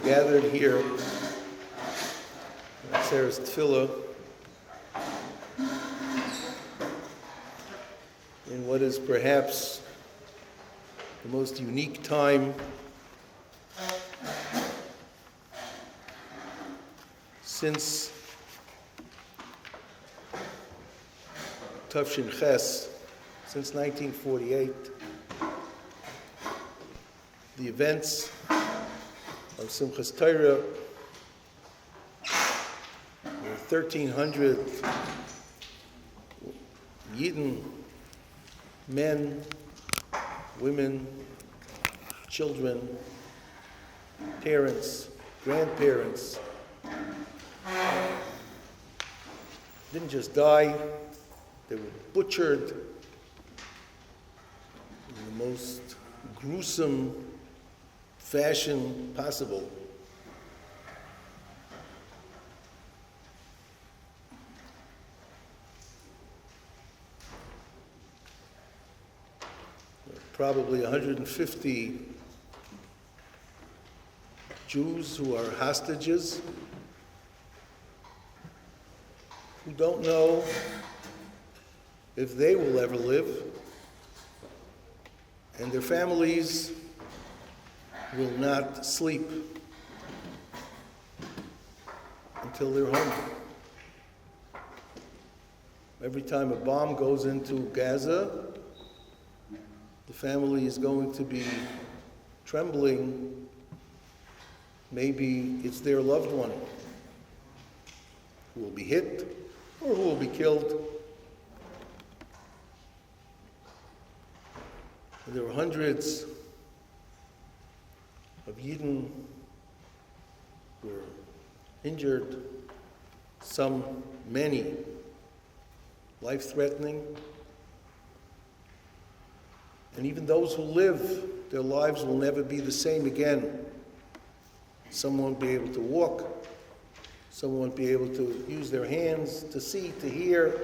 gathered here in Atzeres Teffilah in what is perhaps the most unique time since Tufshin Ches, since 1948, the events of Simchas Torah, where 1,300 Yidden, men, women, children, parents, grandparents, didn't just die, they were butchered in the most gruesome fashion possible. Probably 150 Jews who are hostages, who don't know if they will ever live, and their families will not sleep until they're home. Every time a bomb goes into Gaza, the family is going to be trembling. Maybe it's their loved one who will be hit or who will be killed. And there were hundreds of Yidden who were injured, many, life-threatening. And even those who live, their lives will never be the same again. Some won't be able to walk. Some won't be able to use their hands to see, to hear.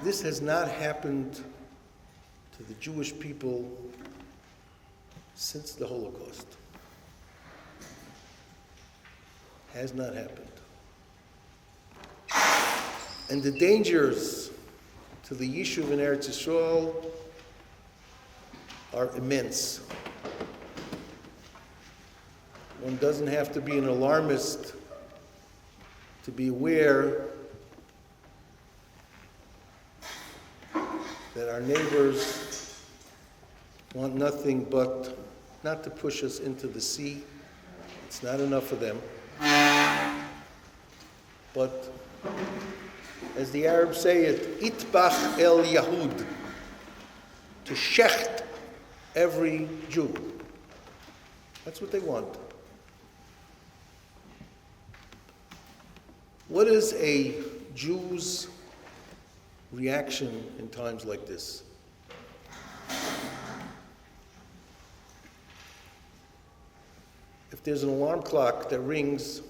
This has not happened to the Jewish people since the Holocaust. Has not happened. And the dangers to the Yishuv in Eretz Yisrael are immense. One doesn't have to be an alarmist to be aware that our neighbors want nothing but not to push us into the sea. It's not enough for them. But as the Arabs say it, itbach el Yahud, to shecht every Jew. That's what they want. What is a Jew's reaction in times like this? If there's an alarm clock that rings,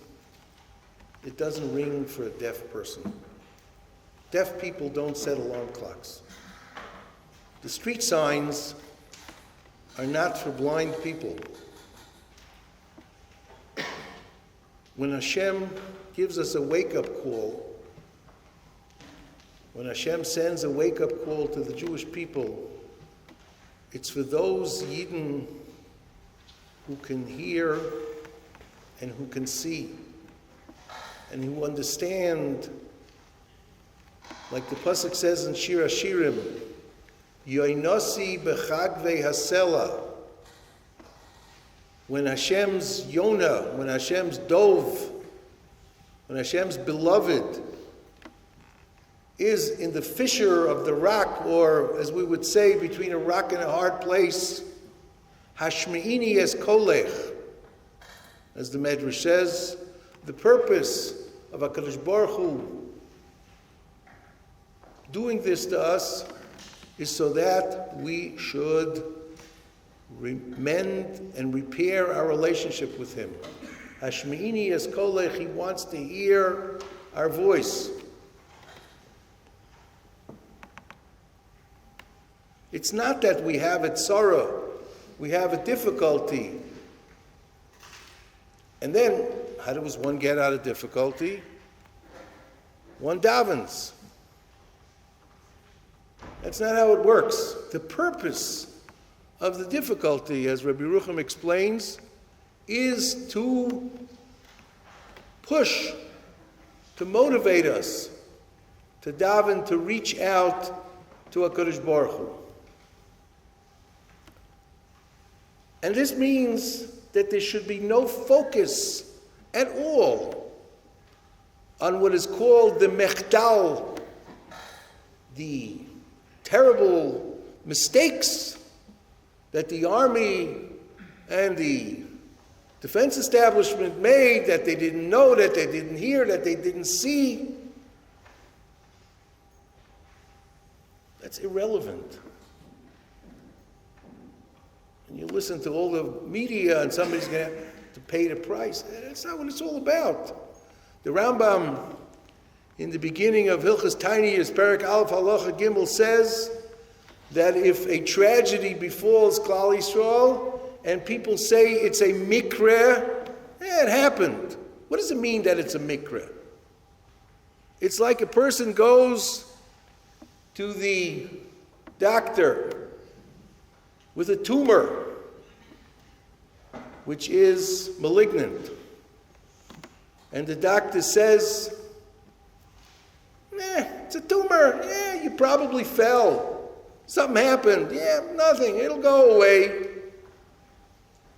it doesn't ring for a deaf person. Deaf people don't set alarm clocks. The street signs are not for blind people. When Hashem gives us a wake-up call, when Hashem sends a wake-up call to the Jewish people, it's for those Yidden who can hear and who can see and who understand, like the pasuk says in Shir Hashirim, Yoinosi b'chagvei hasela. When Hashem's Yonah, when Hashem's Dove, when Hashem's beloved is in the fissure of the rock, or as we would say, between a rock and a hard place, Hashmeini es kolech, as the Medrash says, the purpose of HaKadosh Baruch Hu doing this to us is so that we should mend and repair our relationship with Him. Hashmeini es kolech, He wants to hear our voice. It's not that we have a tzara we have a difficulty. And then, how does one get out of difficulty? One davens. That's not how it works. The purpose of the difficulty, as Rabbi Rucham explains, is to push, to motivate us, to daven, to reach out to HaKadosh Baruch Hu. And this means that there should be no focus at all on what is called the mechtal, the terrible mistakes that the army and the defense establishment made, that they didn't know, that they didn't hear, that they didn't see. That's irrelevant. And you listen to all the media and somebody's going to have to pay the price. That's not what it's all about. The Rambam, in the beginning of Hilchas Tainiyos, Perek Aleph Halacha Gimel, says that if a tragedy befalls Klal Yisrael and people say it's a mikra, it happened. What does it mean that it's a mikra? It's like a person goes to the doctor with a tumor which is malignant. And the doctor says, it's a tumor. You probably fell. Something happened. Nothing. It'll go away.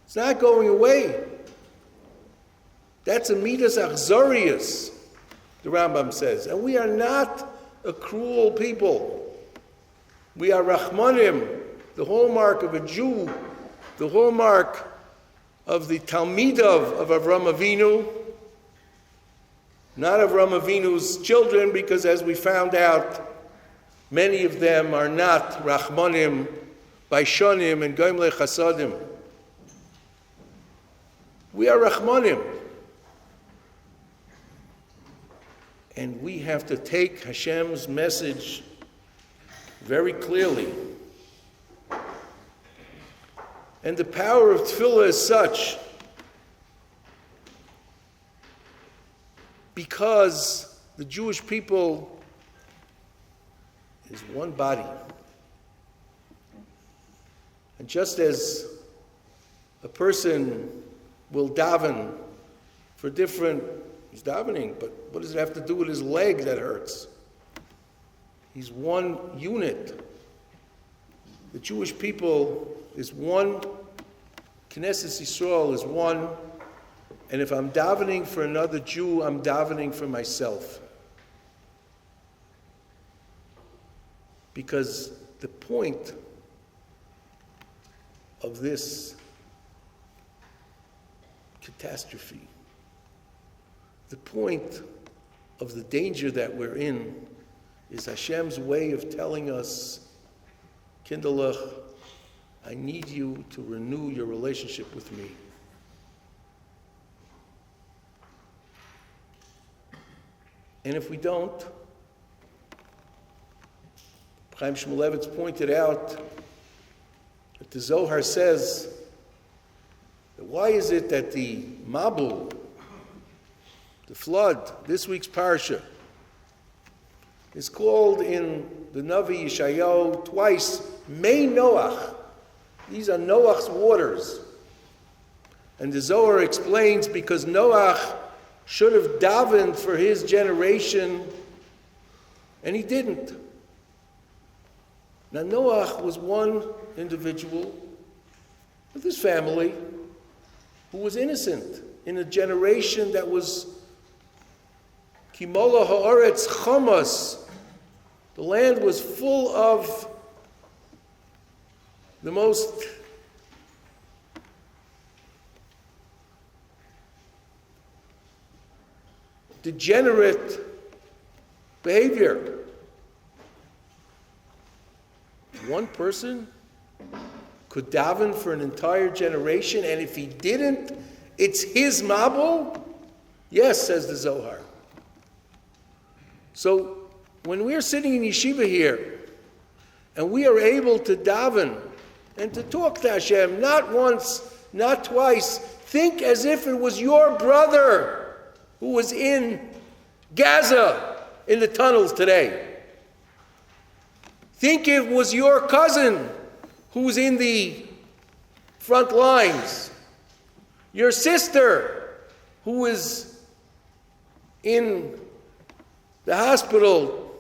It's not going away. That's a midas achzorius, the Rambam says. And we are not a cruel people. We are rachmanim, the hallmark of a Jew, the hallmark of the Talmidov of Avram Avinu, not Avram Avinu's children, because as we found out, many of them are not rachmanim, baishonim, and goimle chasadim. We are rachmanim. And we have to take Hashem's message very clearly. And the power of Tefillah is such because the Jewish people is one body. And just as a person will daven for different, he's davening, but what does it have to do with his leg that hurts? He's one unit. The Jewish people is one. Knesset Yisrael is one. And if I'm davening for another Jew, I'm davening for myself. Because the point of this catastrophe, the point of the danger that we're in, is Hashem's way of telling us, Kindalach, I need you to renew your relationship with me. And if we don't, Chaim Shmulevitz pointed out that the Zohar says that why is it that the Mabul, the flood, this week's parsha, is called in the Navi Yeshayahu twice, Mei Noach. These are Noach's waters. And the Zohar explains because Noach should have davened for his generation, and he didn't. Now Noach was one individual with his family who was innocent in a generation that was Kimola ha'aretz chomas. The land was full of the most degenerate behavior. One person could daven for an entire generation, and if he didn't, it's his mabul? Yes, says the Zohar. So when we're sitting in yeshiva here, and we are able to daven and to talk to Hashem, not once, not twice. Think as if it was your brother who was in Gaza in the tunnels today. Think it was your cousin who was in the front lines. Your sister who is in the hospital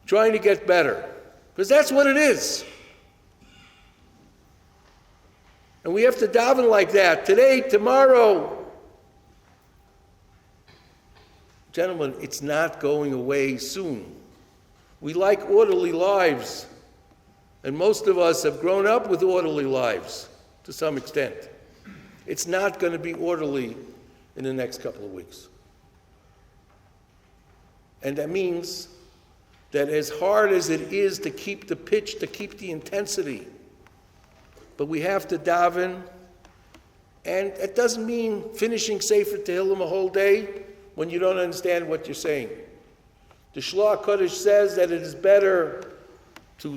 trying to get better. Because that's what it is. And we have to daven like that. Today, tomorrow. Gentlemen, it's not going away soon. We like orderly lives. And most of us have grown up with orderly lives to some extent. It's not going to be orderly in the next couple of weeks. And that means that as hard as it is to keep the pitch, to keep the intensity, but we have to daven, and it doesn't mean finishing Sefer Tehillim a whole day when you don't understand what you're saying. The Shloah Kodesh says that it is better to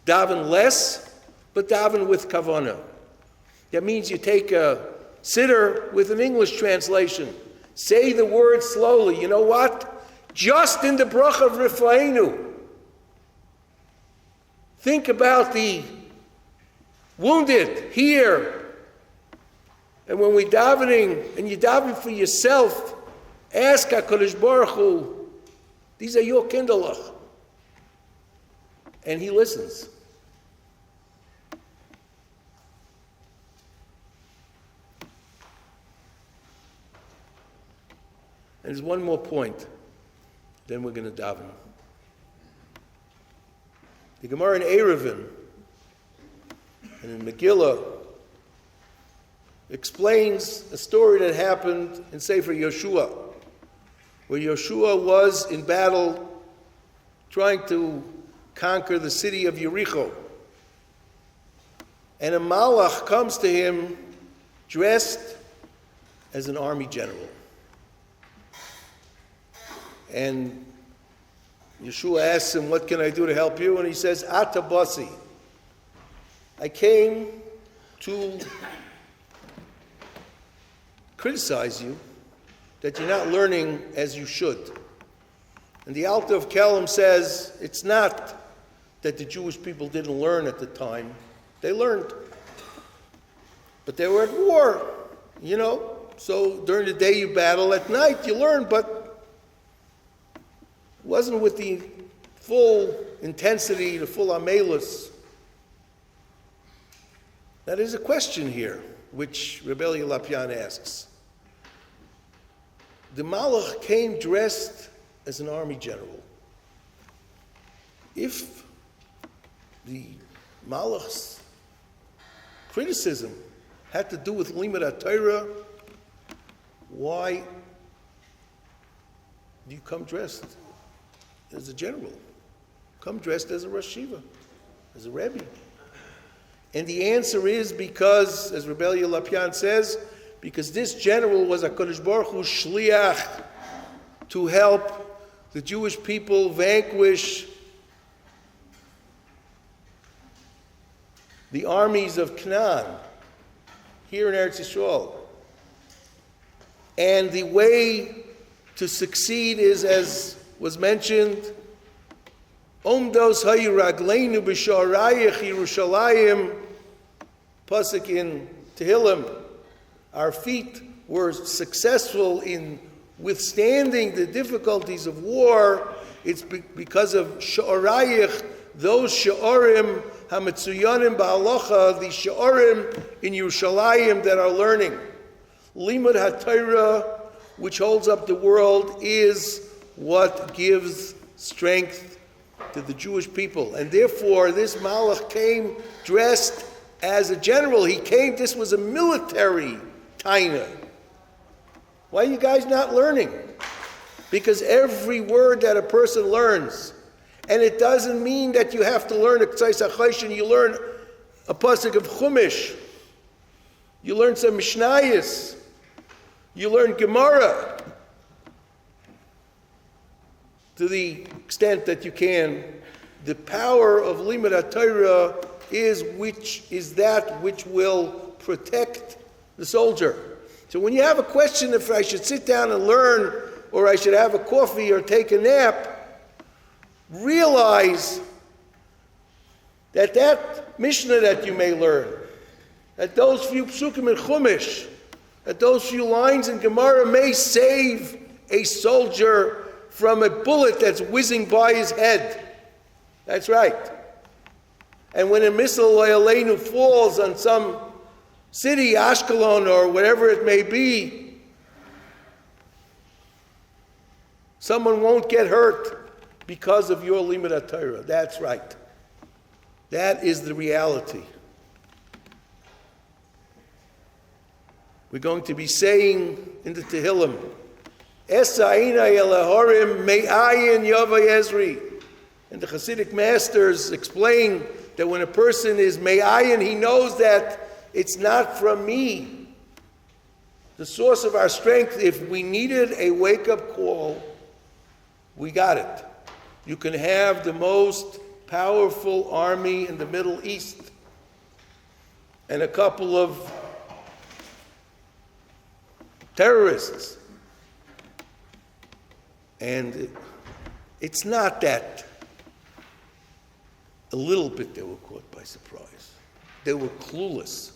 daven less, but daven with kavanah. That means you take a siddur with an English translation. Say the word slowly. You know what? Just in the bracha of Rifa'enu. Think about the wounded here. And when we're davening, and you're davening for yourself, ask HaKadosh Baruch Hu, these are your kinderlach. And he listens. And there's one more point, then we're going to daven. The Gemara in Eruvin and in Megillah explains a story that happened in Sefer Yoshua, where Yoshua was in battle trying to conquer the city of Yericho. And a malach comes to him dressed as an army general. And Yeshua asks him, what can I do to help you? And he says, Ata basi. I came to criticize you that you're not learning as you should. And the Alter of Kelm says, it's not that the Jewish people didn't learn at the time. They learned. But they were at war, you know. So during the day you battle, at night you learn, but it wasn't with the full intensity, the full amelus. That is a question here, which Rabbi Eliyahu asks. The Malach came dressed as an army general. If the Malach's criticism had to do with Limud HaTorah, why do you come dressed as a general? Come dressed as a Rosh Yeshiva, as a Rabbi. And the answer is because, as Rabbi Eliyahu says, because this general was a HaKadosh Baruch Hu shliach to help the Jewish people vanquish the armies of Canaan here in Eretz Yisrael. And the way to succeed is, as was mentioned, Omdos hayu ragleinu b'sharayich Yerushalayim, pasuk in Tehillim. Our feet were successful in withstanding the difficulties of war. It's because of sha'arayich, those sha'arim hametzuyanim ba'alacha, the sha'arim in Yerushalayim that are learning. Limud HaTorah, which holds up the world, is what gives strength to the Jewish people. And therefore, this Malach came dressed as a general. He came, this was a military taina. Why are you guys not learning? Because every word that a person learns, and it doesn't mean that you have to learn a K'tzais HaChayshin, you learn a pasuk of Chumash, you learn some Mishnayos, you learn Gemara, to the extent that you can. The power of Limud HaTorah is that which will protect the soldier. So when you have a question if I should sit down and learn or I should have a coffee or take a nap, realize that Mishnah that you may learn, that those few psukim in Chumash, that those few lines in Gemara may save a soldier from a bullet that's whizzing by his head. That's right. And when a missile Aleinu falls on some city, Ashkelon or whatever it may be, someone won't get hurt because of your limud Torah. That's right. That is the reality. We're going to be saying in the Tehillim, Esa'ina Yelahorim Me'ayin Yavai Ezri. And the Hasidic masters explain that when a person is Me'ayin, he knows that it's not from me. The source of our strength, if we needed a wake-up call, we got it. You can have the most powerful army in the Middle East and a couple of terrorists. And it's not that a little bit they were caught by surprise. They were clueless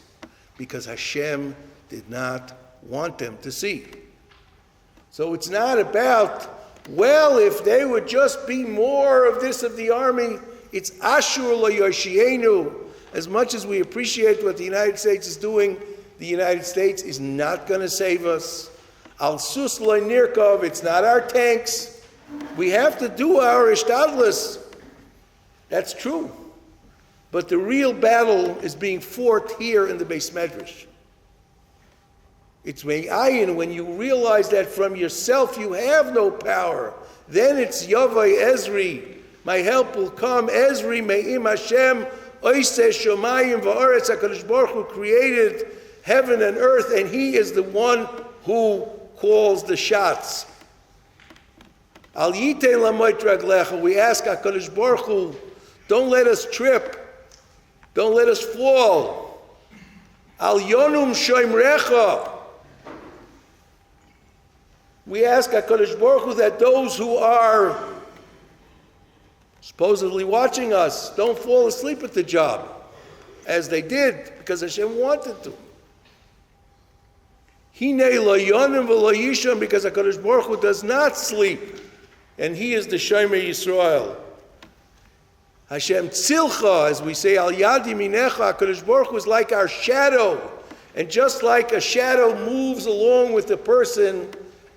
because Hashem did not want them to see. So it's not about, well, if they would just be more of this of the army, it's Ashur lo Yoshienu. As much as we appreciate what the United States is doing, the United States is not going to save us. Al sus lo nirkov, it's not our tanks. We have to do our ishtadlus. That's true. But the real battle is being fought here in the Beis Medrash. It's me'ayin, when you realize that from yourself you have no power. Then it's Yavai Ezri. My help will come. Ezri me'im Hashem oiseh shomayim va'aretz. HaKadosh Baruch Hu created heaven and earth, and He is the one who calls the shots. Al yitein lamoit raglecha. We ask HaKadosh Baruch Hu, don't let us trip. Don't let us fall. Al yonum shoimrecha. We ask HaKadosh Baruch Hu that those who are supposedly watching us don't fall asleep at the job, as they did, because Hashem wanted to. Hinei lo yonim v'lo yisham, because HaKadosh Baruch Hu does not sleep, and He is the Shomer Yisrael. Hashem tzilcha, as we say, al yadi minecha, HaKadosh Baruch Hu is like our shadow, and just like a shadow moves along with the person,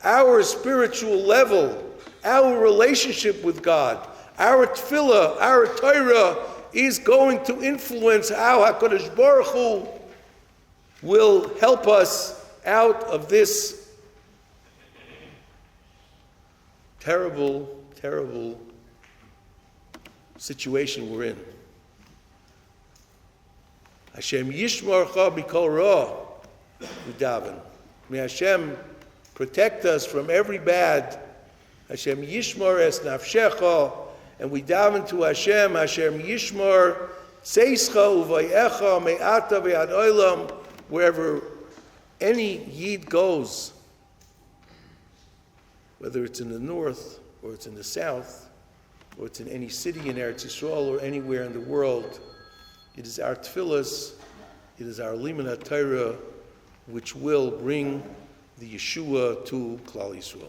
our spiritual level, our relationship with God, our tefillah, our Torah is going to influence how HaKadosh Baruch Hu will help us out of this terrible, terrible situation we're in. Hashem yishmarcha b'kol ra, udaven. May Hashem protect us from every bad. Hashem yishmar es nafshecha, and we daven to Hashem. Hashem yishmar seischa uvayecha me'ata ve'ad olam. Wherever any yid goes, whether it's in the north or it's in the south or it's in any city in Eretz Yisrael or anywhere in the world, it is our tefillas, it is our limud Torah which will bring the Yeshua to Klal Yisrael.